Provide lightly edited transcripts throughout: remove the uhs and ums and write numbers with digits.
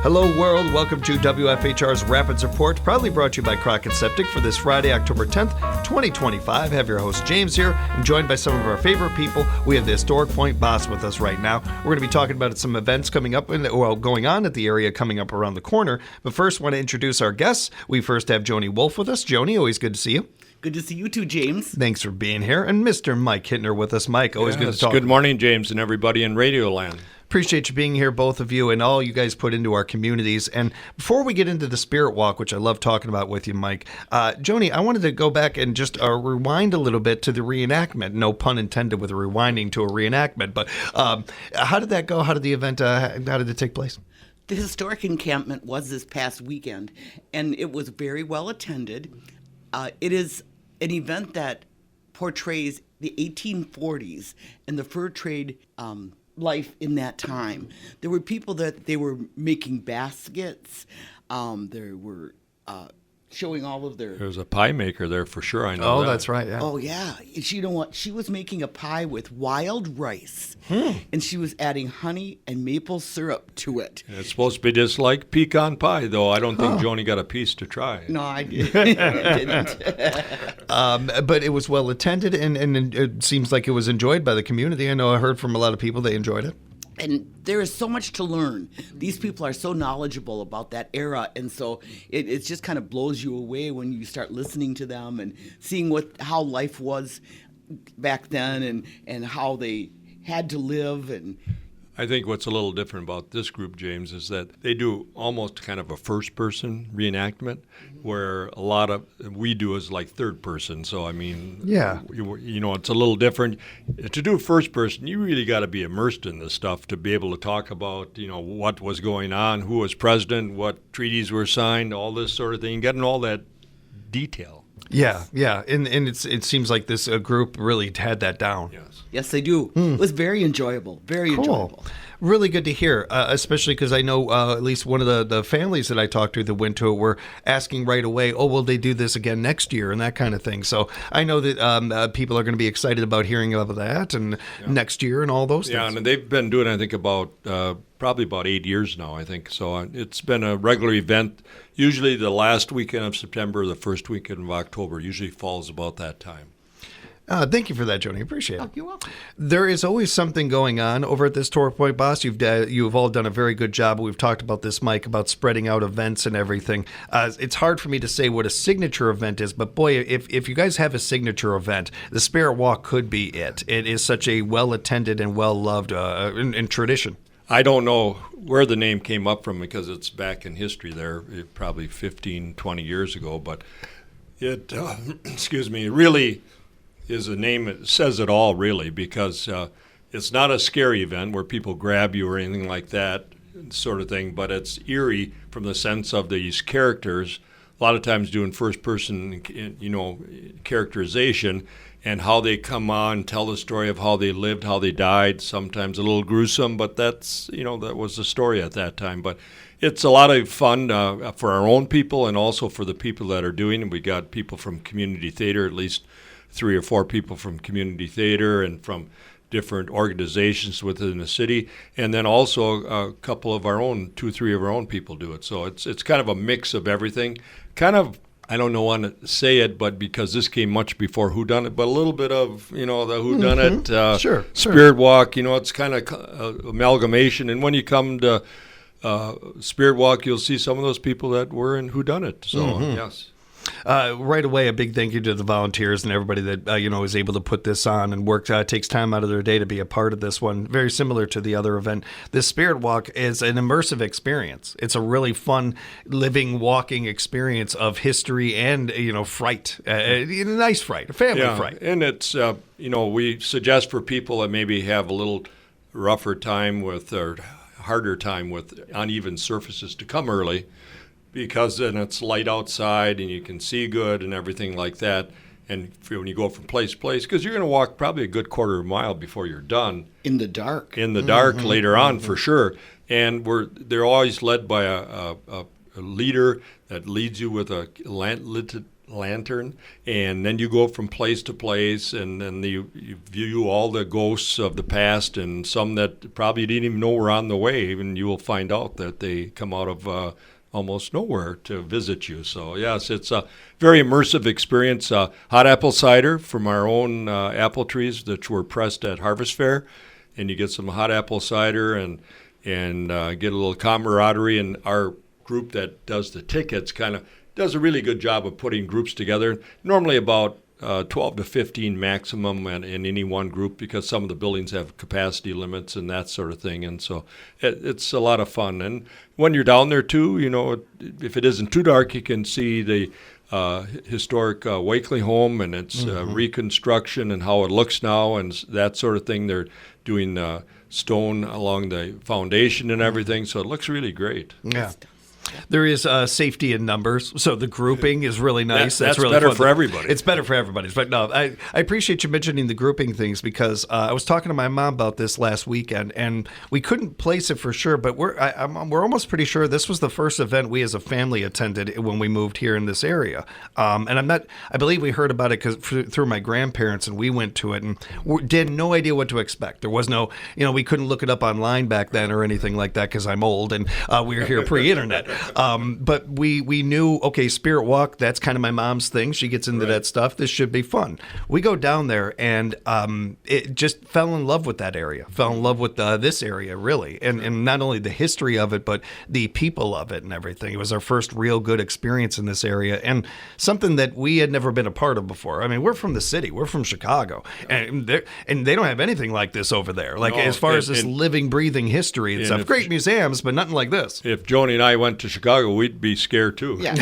Hello world, welcome to WFHR's Rapids Report, proudly brought to you by Crockett Septic for this Friday, October 10th, 2025. I have your host James here, and joined by some of our favorite people. We have the historic Point Basse with us right now. We're going to be talking about some events coming up, going on at the area coming up around the corner. But first, want to introduce our guests. We first have Joni Wolf with us. Joni, always good to see you. Good to see you too, James. Thanks for being here. And Mr. Mike Hittner with us. Mike, always good to talk. Good morning, James, and everybody in Radioland. Appreciate you being here, both of you, and all you guys put into our communities. And before we get into the Spirit Walk, which I love talking about with you, Mike, Joni, I wanted to go back and just rewind a little bit to the reenactment. No pun intended with rewinding to a reenactment. But how did that go? How did the event, how did it take place? The historic encampment was this past weekend, and it was very well attended. It is an event that portrays the 1840s and the fur trade life in that time. There were people that they were making baskets. There were showing all of their... There was a pie maker there for sure, I know that. That's right, yeah. Oh, yeah. You know what? She was making a pie with wild rice, and she was adding honey and maple syrup to it. And it's supposed to be just like pecan pie, though. I don't think Joni got a piece to try. No, I didn't. But it was well attended, and it seems like it was enjoyed by the community. I know I heard from a lot of people they enjoyed it. And there is so much to learn. These people are so knowledgeable about that era, and so it just kind of blows you away when you start listening to them and seeing how life was back then and how they had to live. And I think what's a little different about this group, James, is that they do almost kind of a first-person reenactment, where a lot of we do is like third-person. So, I mean, yeah, you know, it's a little different. To do first-person, you really got to be immersed in this stuff to be able to talk about, you know, what was going on, who was president, what treaties were signed, all this sort of thing, getting all that detail. Yeah, and it seems like this group really had that down. Yes, they do. It was very enjoyable, enjoyable. Really good to hear, especially because I know at least one of the families that I talked to that went to it were asking right away, oh, will they do this again next year and that kind of thing. So I know that people are going to be excited about hearing about that and next year and all those things. Yeah, and they've been doing, I think, probably about 8 years now, I think. So it's been a regular event. Usually the last weekend of September, the first weekend of October, usually falls about that time. Thank you for that, Joni. Appreciate it. You're welcome. There is always something going on over at this Historic Point Basse. You've all done a very good job. We've talked about this, Mike, about spreading out events and everything. It's hard for me to say what a signature event is, but boy, if you guys have a signature event, the Spirit Walk could be it. It is such a well-attended and well-loved in tradition. I don't know where the name came up from because it's back in history there, probably 15, 20 years ago, but it, it really is a name that says it all, really, because it's not a scary event where people grab you or anything like that sort of thing, but it's eerie from the sense of these characters, a lot of times doing first-person, characterization, and how they come on, tell the story of how they lived, how they died, sometimes a little gruesome, but that was the story at that time. But it's a lot of fun for our own people and also for the people that are doing it. We got people from community theater, at least 3 or 4 people from community theater and from different organizations within the city, and then also a couple of our own, 2 or 3 of our own people do it. So it's kind of a mix of everything. Kind of, I don't know want to say it, but because this came much before Whodunit, but a little bit of, the Whodunit, Sure. Spirit Walk, it's kind of amalgamation. And when you come to Spirit Walk, you'll see some of those people that were in Whodunit. So, yes. Right away, a big thank you to the volunteers and everybody that is able to put this on and work. Takes time out of their day to be a part of this one. Very similar to the other event. This Spirit Walk is an immersive experience. It's a really fun, living, walking experience of history and fright. A nice fright, a family fright. And it's we suggest for people that maybe have a little rougher time with or harder time with uneven surfaces to come early, because then it's light outside and you can see good and everything like that. And when you go from place to place, because you're going to walk probably a good quarter of a mile before you're done. In the dark. In the dark later on, for sure. And they're always led by a leader that leads you with a lantern, and then you go from place to place, and then you view all the ghosts of the past, and some that probably you didn't even know were on the way, and you will find out that they come out of almost nowhere to visit you. So yes, it's a very immersive experience. Hot apple cider from our own apple trees that were pressed at Harvest Fair, and you get some hot apple cider and get a little camaraderie. And our group that does the tickets kind of does a really good job of putting groups together. Normally about 12 to 15 maximum in any one group, because some of the buildings have capacity limits and that sort of thing. And so it's a lot of fun. And when you're down there too, if it isn't too dark, you can see the historic Wakely home and its reconstruction and how it looks now and that sort of thing. They're doing stone along the foundation and everything, so it looks really great. Yeah. There is safety in numbers, so the grouping is really nice. That's really better fun. for everybody. It's better for everybody. But no, I appreciate you mentioning the grouping things, because I was talking to my mom about this last weekend, and we couldn't place it for sure, but we're almost pretty sure this was the first event we as a family attended when we moved here in this area. And I believe we heard about it through my grandparents, and we went to it and did no idea what to expect. There was no, we couldn't look it up online back then or anything like that, because I'm old and we were here pre-internet. But we knew, okay, Spirit Walk, that's kind of my mom's thing. She gets into that stuff. This should be fun. We go down there, and it just fell in love with that area, fell in love with this area, really. And not only the history of it, but the people of it and everything. It was our first real good experience in this area, and something that we had never been a part of before. I mean, we're from the city. We're from Chicago. And they don't have anything like this over there. Like, as far as this living, breathing history and stuff. Great museums, but nothing like this. If Joni and I went to Chicago, we'd be scared too. Yeah.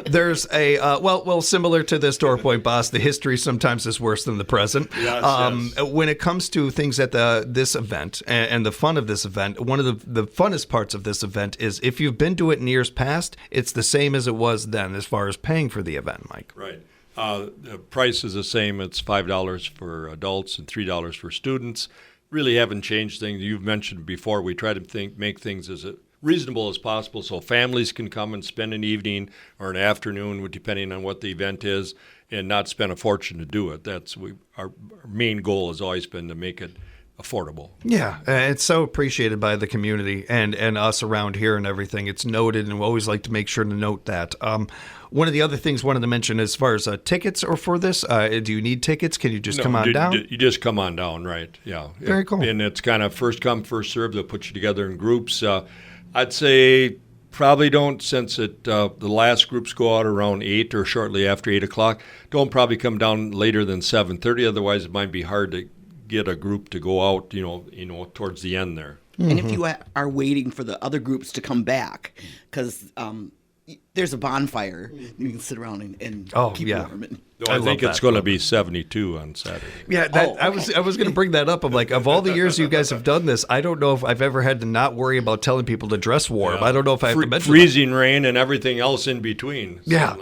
There's a similar to this Door Point Boss, the history sometimes is worse than the present. Yes. When it comes to things at this event and the fun of this event, one of the funnest parts of this event is, if you've been to it in years past, it's the same as it was then as far as paying for the event, Mike. Right. The price is the same. It's $5 for adults and $3 for students. Really haven't changed things. You've mentioned before, we try to make things as reasonable as possible so families can come and spend an evening or an afternoon, depending on what the event is, and not spend a fortune to do it. Our main goal has always been to make it affordable. Yeah, it's so appreciated by the community and us around here and everything. It's noted, and we always like to make sure to note that. One of the other things I wanted to mention, as far as tickets are for this, do you need tickets? Can you just come on down? You just come on down, right? Yeah. Very cool. And it's kind of first come, first serve. They'll put you together in groups. I'd say probably don't, since the last groups go out around 8 or shortly after 8 o'clock, don't probably come down later than 7:30. Otherwise, it might be hard to get a group to go out, towards the end there. And if you are waiting for the other groups to come back, because there's a bonfire, you can sit around and keep warm. I think it's going to be 72 on Saturday. Yeah, I was going to bring that up. Of all the years you guys have done this, I don't know if I've ever had to not worry about telling people to dress warm. Yeah. I don't know if I have to mention freezing rain and everything else in between. Yeah,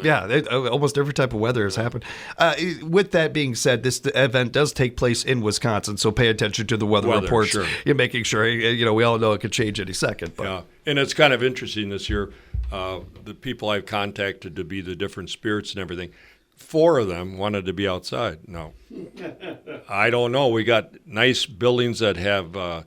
almost every type of weather has happened. With that being said, this event does take place in Wisconsin, so pay attention to the weather reports. Sure. You're making sure, we all know it could change any second. But. Yeah, and it's kind of interesting this year. The people I've contacted to be the different spirits and everything, 4 of them wanted to be outside. No. I don't know. We got nice buildings that have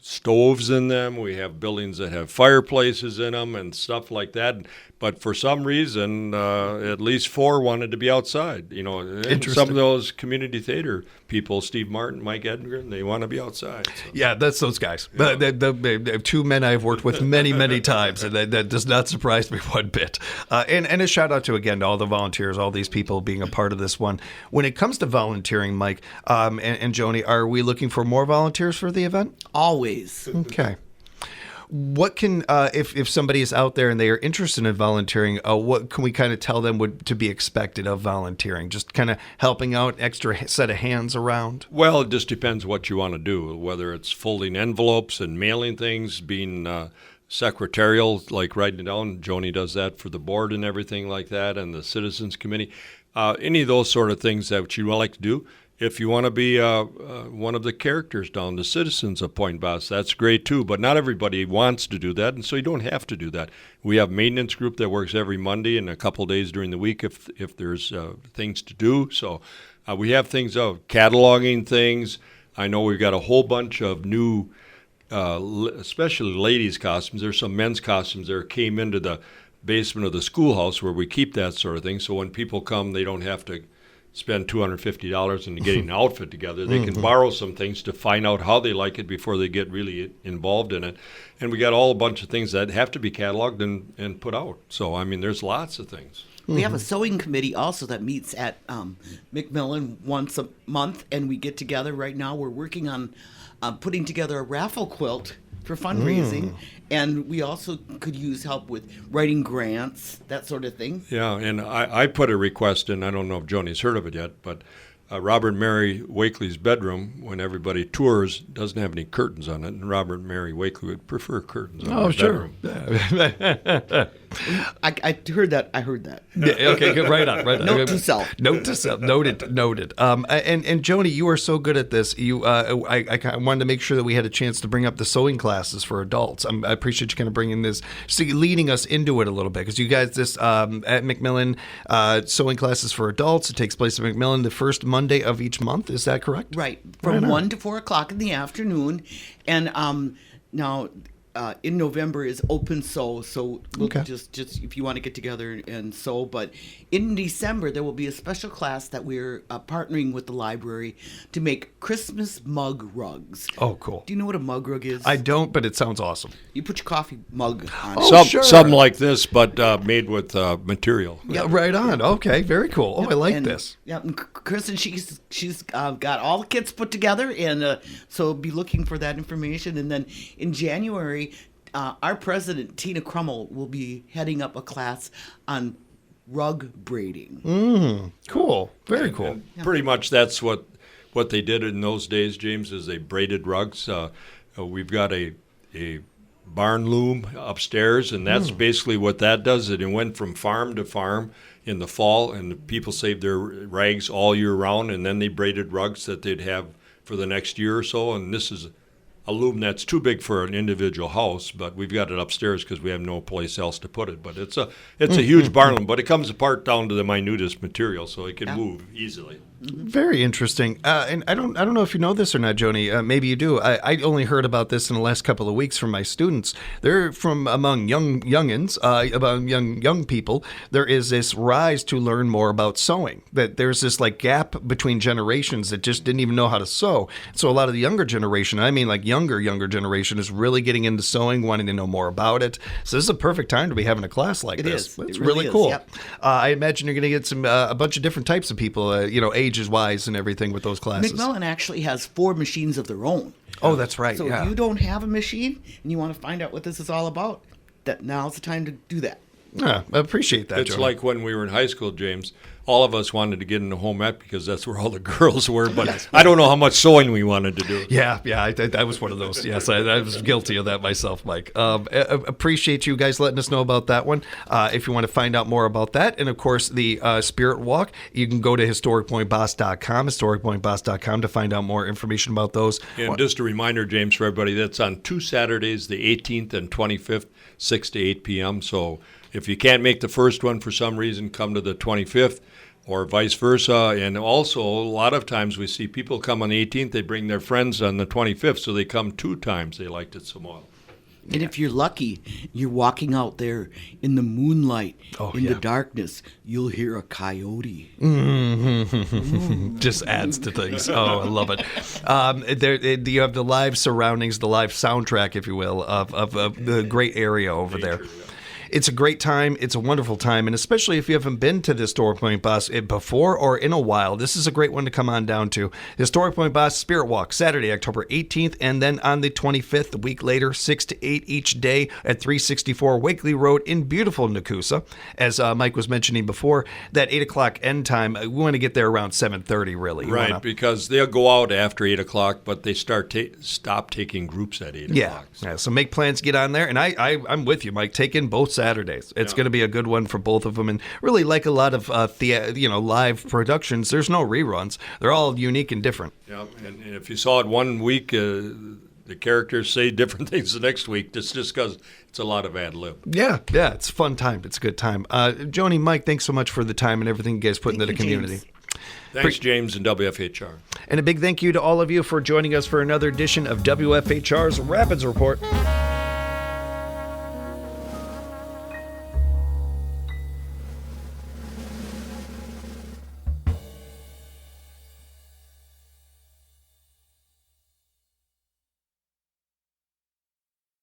stoves in them. We have buildings that have fireplaces in them and stuff like that. But for some reason, at least 4 wanted to be outside. And some of those community theater people, Steve Martin, Mike Edgren, they want to be outside. So. Yeah, that's those guys. Yeah. The 2 men I've worked with many, many times, and that does not surprise me one bit. And a shout out to all the volunteers, all these people being a part of this one. When it comes to volunteering, Mike and Joni, are we looking for more volunteers for the event? Always. Okay. What can, if somebody is out there and they are interested in volunteering, what can we kind of tell them to be expected of volunteering? Just kind of helping out, extra set of hands around? Well, it just depends what you want to do, whether it's folding envelopes and mailing things, being secretarial, like writing down. Joni does that for the board and everything like that, and the Citizens Committee. Any of those sort of things that you would like to do, if you want to be one of the characters down, the citizens of Point Basse, that's great too. But not everybody wants to do that, and so you don't have to do that. We have a maintenance group that works every Monday and a couple days during the week if there's things to do. So we have things cataloging things. I know we've got a whole bunch of new, especially ladies' costumes. There's some men's costumes that came into the basement of the schoolhouse where we keep that sort of thing. So when people come, they don't have to spend $250 into getting an outfit together. They can borrow some things to find out how they like it before they get really involved in it. And we got all a bunch of things that have to be cataloged and put out. So, I mean, there's lots of things. We have a sewing committee also that meets at McMillan once a month, and we get together. Right now we're working on putting together a raffle quilt for fundraising, and we also could use help with writing grants, that sort of thing. Yeah, and I put a request in. I don't know if Joni's heard of it yet, but Robert and Mary Wakely's bedroom, when everybody tours, doesn't have any curtains on it, and Robert and Mary Wakely would prefer curtains on their bedroom. I heard that. I heard that. Yeah, okay, good. Right on. Note to self. Note to self. Noted. And Joni, you are so good at this. I wanted to make sure that we had a chance to bring up the sewing classes for adults. I appreciate you kind of bringing this, leading us into it a little bit, because you guys, this at McMillan, sewing classes for adults. It takes place at McMillan the first Monday of each month. Is that correct? Right, from 1 to 4 o'clock in the afternoon, and now. In November is open sew, so we'll just if you want to get together and sew. But in December, there will be a special class that we're partnering with the library to make Christmas mug rugs. Oh, cool. Do you know what a mug rug is? I don't, but it sounds awesome. You put your coffee mug on Sure. Some like this, but made with material. Yeah, right on. Okay, very cool. Oh, I like this. Yeah, and Kristen, she's got all the kits put together, and so be looking for that information. And then in January, our president, Tina Crummell, will be heading up a class on rug braiding. Cool. Very cool. And pretty much that's what they did in those days, James, is they braided rugs. We've got a barn loom upstairs, and that's basically what that does. It went from farm to farm in the fall, and the people saved their rags all year round, and then they braided rugs that they'd have for the next year or so. And this is a loom that's too big for an individual house, but we've got it upstairs because we have no place else to put it. But it's a huge barn loom, but it comes apart down to the minutest material, so it can move easily. Very interesting. And I don't know if you know this or not, Joni. Maybe you do. I only heard about this in the last couple of weeks from my students. They're from among youngins, about young people. There is this rise to learn more about sewing. That there's this like gap between generations that just didn't even know how to sew. So a lot of the younger generation, I mean like younger generation, is really getting into sewing, wanting to know more about it. So this is a perfect time to be having a class like this. It's really cool. Yep. I imagine you're going to get some a bunch of different types of people, ages-wise and everything with those classes. McMillan actually has 4 machines of their own. Oh, that's right. So if you don't have a machine and you want to find out what this is all about, that now's the time to do that. Yeah, I appreciate that, It's Joni. like when we were in high school, James. All of us wanted to get into home ec because that's where all the girls were, but I don't know how much sewing we wanted to do. Yeah, I was one of those. Yes, I was guilty of that myself, Mike. Appreciate you guys letting us know about that one. If you want to find out more about that, and of course the Spirit Walk, you can go to historicpointboss.com, historicpointboss.com to find out more information about those. And just a reminder, James, for everybody, that's on 2 Saturdays, the 18th and 25th, 6 to 8 p.m. So if you can't make the first one for some reason, come to the 25th. Or vice versa. And also, a lot of times we see people come on the 18th, they bring their friends on the 25th, so they come 2 times. They liked it so much. And if you're lucky, you're walking out there in the moonlight, the darkness, you'll hear a coyote. Just adds to things. Oh, I love it. You have the live surroundings, the live soundtrack, if you will, of the great area over there. It's a great time. It's a wonderful time. And especially if you haven't been to the Historic Point Basse before or in a while, this is a great one to come on down to. Historic Point Basse Spirit Walk, Saturday, October 18th, and then on the 25th, a week later, 6 to 8 each day at 364 Wakely Road in beautiful Nakusa. As Mike was mentioning before, that 8 o'clock end time, we want to get there around 7:30, really. Right, because they'll go out after 8 o'clock, but they stop taking groups at 8 o'clock. Yeah, so make plans, get on there. And I'm with you, Mike. Take in both Saturdays Saturdays. It's going to be a good one for both of them. And really, like a lot of live productions, there's no reruns. They're all unique and different. Yeah, and if you saw it one week, the characters say different things the next week. Just because it's a lot of ad lib. Yeah, it's a fun time. It's a good time. Joni, Mike, thanks so much for the time and everything you guys put into the community. James. Thanks, James and WFHR. And a big thank you to all of you for joining us for another edition of WFHR's Rapids Report.